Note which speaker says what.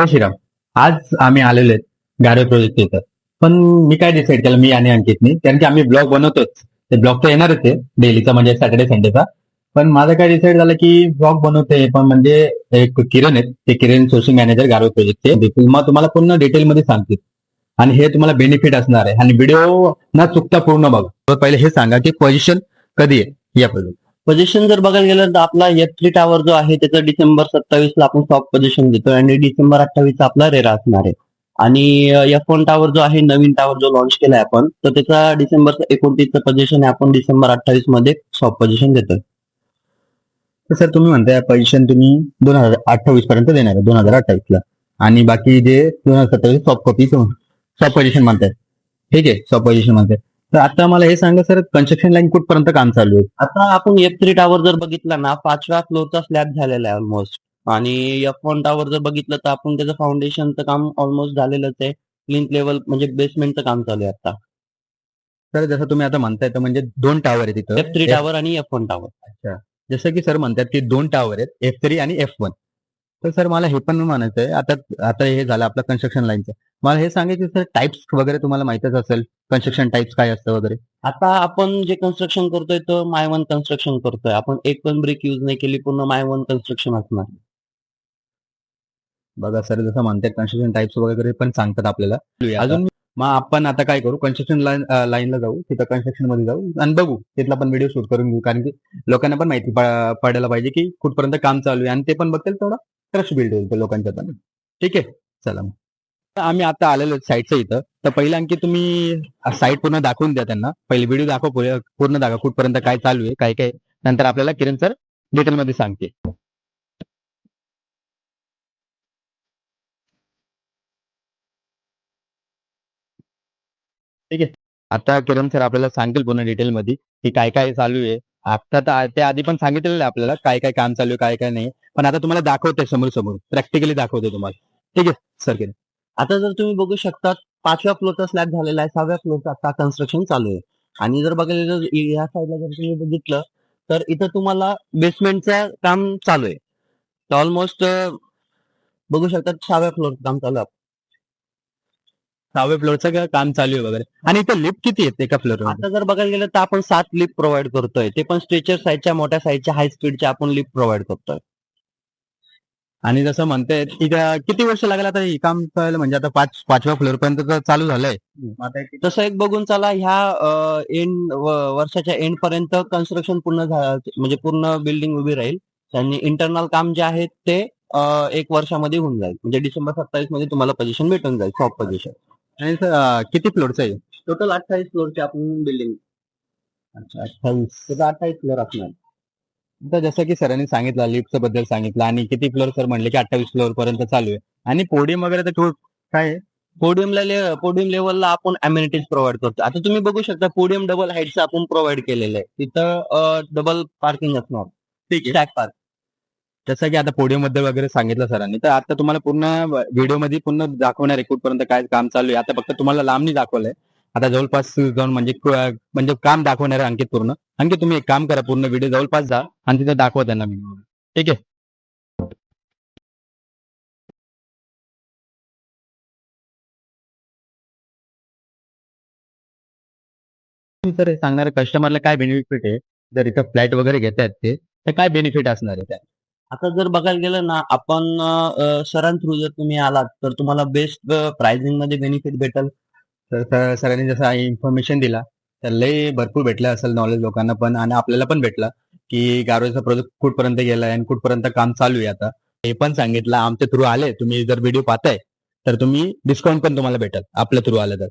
Speaker 1: जय श्रीराम. आज आम्ही आलेलो आहेत गारवे प्रोजेक्ट इथं. पण मी काय डिसाईड केलं, मी आणि अंकितनी, कारण की आम्ही ब्लॉग बनवतोच. ते ब्लॉग तर येणारच आहे डेलीचा, म्हणजे सॅटर्डे संडेचा. पण माझं काय डिसाईड झालं की ब्लॉग बनवते, पण म्हणजे एक किरण आहेत, ते किरण सोशल मॅनेजर गारवे प्रोजेक्टचे, मग तुम्हाला पूर्ण डिटेलमध्ये सांगतील. आणि हे तुम्हाला बेनिफिट असणार आहे, आणि व्हिडिओ न चुकता पूर्ण बघा. तर पहिले हे सांगा की पोझिशन कधी आहे या प्रोजेक्ट.
Speaker 2: पोझिशन जर बघायला गेलं तर आपला F3 टॉवर जो आहे त्याचं डिसेंबर 27 ला आपण सॉफ्ट पोझिशन घेतोय आणि डिसेंबर 28 चा आपला रेरा असणार आहे. आणि F1 टॉवर जो आहे, नवीन टॉवर जो लॉन्च केलाय आपण, तर त्याचा डिसेंबर 29 चं पोझिशन आहे, आपण डिसेंबर 28 मध्ये सॉफ्ट पोझिशन देतोय.
Speaker 1: तर सर तुम्ही म्हणताय पोझिशन तुम्ही 2028 पर्यंत देणार आहे, 2028 ला, आणि बाकी जे 2027 सॉफ्ट कॉपी सॉफ्ट पोझिशन म्हणताय. ठीक आहे, सॉफ्ट पोझिशन म्हणताय. तर आता मला हे सांगा सर, कन्स्ट्रक्शन लाईन कुठपर्यंत काम चालू आहे?
Speaker 2: आता आपण F3 टॉवर जर बघितला ना, 5व्या फ्लोअरचा स्लॅब झालेला आहे ऑलमोस्ट. आणि F1 टॉवर जर बघितलं तर आपण त्याचं फाउंडेशनचं काम ऑलमोस्ट झालेलंच आहे. प्लिंथ लेवल म्हणजे बेसमेंटचं काम चालू आहे आता.
Speaker 1: तर जसं तुम्ही आता म्हणताय, तर म्हणजे 2 टॉवर आहे तिथं.
Speaker 2: F3 टॉवर आणि F1 टॉवर.
Speaker 1: अच्छा. जसं की सर म्हणतात की 2 टॉवर आहेत, F3 आणि F1. तर सर मला हे पण म्हणायचं आहे, आता आता हे झालं आपलं कन्स्ट्रक्शन लाईनचं. मला हे सांगायचं सर, टाइप्स वगैरे तुम्हाला माहितच असेल, कन्स्ट्रक्शन टाइप्स काय असतं वगैरे.
Speaker 2: आता आपण जे कन्स्ट्रक्शन करतोय तो माय वन कन्स्ट्रक्शन करतोय. आपण एक पण ब्रिक यूज नाही केली, पूर्ण माय वन कन्स्ट्रक्शन असणार.
Speaker 1: बघा सर, जसं म्हणतात कन्स्ट्रक्शन टाइप्स वगैरे पण सांगतात आपल्याला. अजून मग आपण आता काय करू, कन्स्ट्रक्शन लाईनला जाऊ, तिथं कन्स्ट्रक्शन मध्ये जाऊ आणि बघू, तिथला पण व्हिडिओ शूट करून घेऊ, कारण की लोकांना पण माहिती पडायला पाहिजे की कुठपर्यंत काम चालू आहे, आणि ते पण बघतील, थोडा ट्रस्ट बिल्ड होईल लोकांच्या पण. ठीक आहे, चला मग. तर आम्ही आता आलेलो साईटच्या इथं. तर पहिलं आणखी तुम्ही साईट पूर्ण दाखवून द्या त्यांना. पहिले व्हिडिओ दाखव, पूर्ण दाखवा कुठपर्यंत काय चालू आहे, काय काय. नंतर आपल्याला किरण सर डिटेलमध्ये सांगते. ठीक आहे. आता किरण सर आपल्याला सांगतील पूर्ण डिटेलमध्ये की काय काय चालू आहे. आता तर त्या आधी पण सांगितलेलं आहे आपल्याला काय काय काम चालू आहे, काय काय नाही. पण आता तुम्हाला दाखवते समोर समोर, प्रॅक्टिकली दाखवते तुम्हाला. ठीक आहे सर किरण.
Speaker 2: आता जर तुम्ही बघू शकता, 5व्या फ्लोअरचा स्लॅब झालेला आहे, 6व्या फ्लोअरचा आता कन्स्ट्रक्शन चालू आहे. आणि जर बघायला गेलं या साईडला जर तुम्ही बघितलं तर इथं तुम्हाला बेसमेंटचं काम चालू आहे. तर ऑलमोस्ट बघू शकता 6व्या फ्लोअरचं काम चालू आहे.
Speaker 1: 6व्या फ्लोअरचं काम चालू आहे वगैरे. आणि इथं लिफ्ट किती आहेत एका फ्लोअर?
Speaker 2: आता जर बघायला गेलं तर आपण 7 लिफ्ट प्रोव्हाइड करतोय. ते पण स्ट्रेचर साईजच्या, मोठ्या साईजच्या, हाय स्पीडच्या आपण लिफ्ट प्रोव्हाइड करतोय.
Speaker 1: आणि जसं म्हणताय किती वर्ष लागेल आता हे काम करायला, म्हणजे आता 5व्या फ्लोअर पर्यंत तर चालू झालंय.
Speaker 2: तसं एक बघून चला, ह्या वर्षाच्या एंड पर्यंत कन्स्ट्रक्शन पूर्ण म्हणजे पूर्ण बिल्डिंग उभी राहील. आणि इंटरनल काम जे आहे ते 1 वर्षामध्ये होऊन जाईल. म्हणजे डिसेंबर 27 मध्ये तुम्हाला पोझिशन भेटून जाईल, सॉफ्ट पोझिशन.
Speaker 1: आणि किती फ्लोअरचं आहे?
Speaker 2: टोटल 28 फ्लोअरची आपण बिल्डिंग.
Speaker 1: अच्छा, 28.
Speaker 2: त्याचा 28 फ्लोअर असणार.
Speaker 1: तर जसं की सरांनी सांगितलं, लिफ्टचं बद्दल सांगितलं, आणि किती फ्लोअर सर म्हणले की 28 फ्लोअर पर्यंत चालू आहे. आणि पोडियम वगैरे तर काय आहे?
Speaker 2: पोडियम लेवलला आपण अम्युनिटीज प्रोव्हाइड करतो. आता तुम्ही बघू शकता, पोडियम डबल हाईटचं आपण प्रोव्हाइड केलेलं आहे. तिथं डबल पार्किंग असणार.
Speaker 1: ठीक आहे.
Speaker 2: Stack park.
Speaker 1: जसं की आता पोडियम बद्दल वगैरे सांगितलं सरांनी, तर आता तुम्हाला पूर्ण व्हिडिओमध्ये पूर्ण दाखवणार आहे कुठपर्यंत काय काम चालू आहे. आता फक्त तुम्हाला लांबनी दाखवलंय, आता जवळपास जाऊन म्हणजे काम दाखवणार आहे अंकित पूर्ण. अंकित तुम्ही एक काम करा, पूर्ण व्हिडिओ जवळपास जा आणि तिथे दाखवा त्यांना. ठीक आहे. तर हे सांगणार कस्टमरला काय बेनिफिट आहे, जर इथं फ्लॅट वगैरे घेत आहेत ते, तर काय बेनिफिट असणार आहे त्या?
Speaker 2: आता जर बघायला गेलं ना, आपण सरां थ्रू जर तुम्ही आलात तर तुम्हाला बेस्ट प्राइसिंग मध्ये बेनिफिट भेटेल.
Speaker 1: तर सरांनी जसं इन्फॉर्मेशन दिला, तर लय भरपूर भेटलं असेल नॉलेज लोकांना पण, आणि आपल्याला पण भेटलं की गारवेचा प्रोजेक्ट कुठपर्यंत गेलाय आणि कुठपर्यंत काम चालू आहे. आता हे पण सांगितलं, आमच्या थ्रू आले तुम्ही जर व्हिडिओ पाहताय तर तुम्ही डिस्काउंट पण तुम्हाला भेटेल आपल्या थ्रू आलं तर.